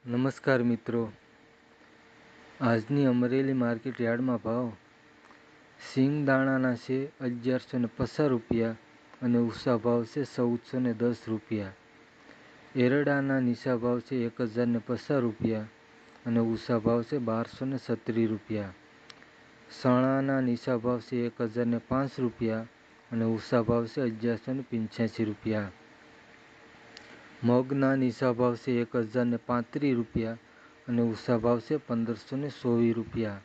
નમસ્કાર મિત્રો, આજની અમરેલી માર્કેટ યાર્ડમાં ભાવ સિંગદાણાના છે 1150 રૂપિયા અને ઉષા ભાવ છે 1410 રૂપિયા. એરડાના નીચા ભાવ છે 1050 રૂપિયા અને ઉષા ભાવ છે 1236 રૂપિયા. ચણાના નીચા ભાવ છે 1005 રૂપિયા અને ઉષા ભાવ છે 1185 રૂપિયા. મગના નીચા ભાવ છે 1035 રૂપિયા અને ઉષા ભાવ છે 1524 રૂપિયા.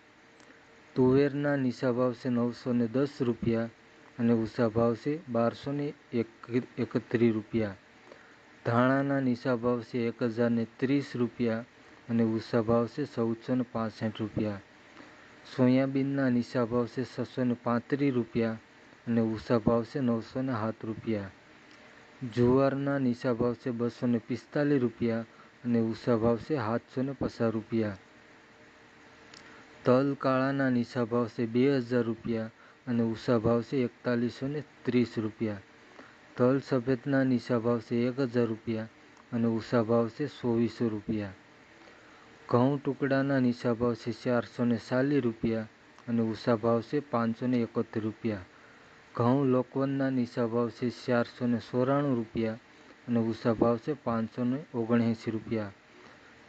તુવેરના નીચા ભાવ છે 910 રૂપિયા અને ઉષા ભાવ છે 1231 રૂપિયા. ધાણાના નીચા ભાવ છે 1030 રૂપિયા અને ઉષા ભાવ છે 1465 રૂપિયા. સોયાબીનના નીચા ભાવ છે 635 રૂપિયા અને ઉષા ભાવ છે 907 રૂપિયા. જુવારના નીચા ભાવ છે 245 રૂપિયા અને ઉષા ભાવ છે 750 રૂપિયા. તલ કાળાના નીચા ભાવ છે 2000 રૂપિયા અને ઉષા ભાવ છે 4130 રૂપિયા. તલ સફેદના નીચા ભાવ છે 1000 રૂપિયા અને ઉષા ભાવ છે 2400 રૂપિયા. ઘઉં ટુકડાના નીચા ભાવ છે 440 રૂપિયા અને ઉષા ભાવ છે 571 રૂપિયા. ઘઉં લોકવનના નીચા ભાવ છે 494 રૂપિયા અને ઉષા ભાવ છે 579 રૂપિયા.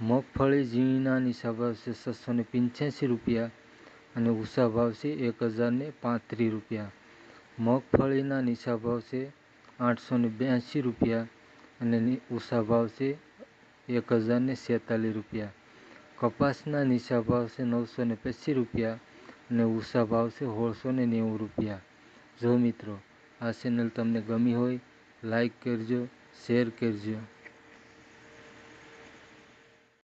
મગફળી ઝીણીના નીચા ભાવ છે 685 રૂપિયા અને ઉષા ભાવ છે 1035 રૂપિયા. મગફળીના નીચા ભાવ છે 882 રૂપિયા અને ઉષા ભાવ છે 1046 રૂપિયા. કપાસના નીચા ભાવ છે 925 રૂપિયા અને ઉષા ભાવ છે 1690 રૂપિયા. જો મિત્રો આ ચેનલ તમને ગમી હોય લાઈક કરજો, શેર કરજો.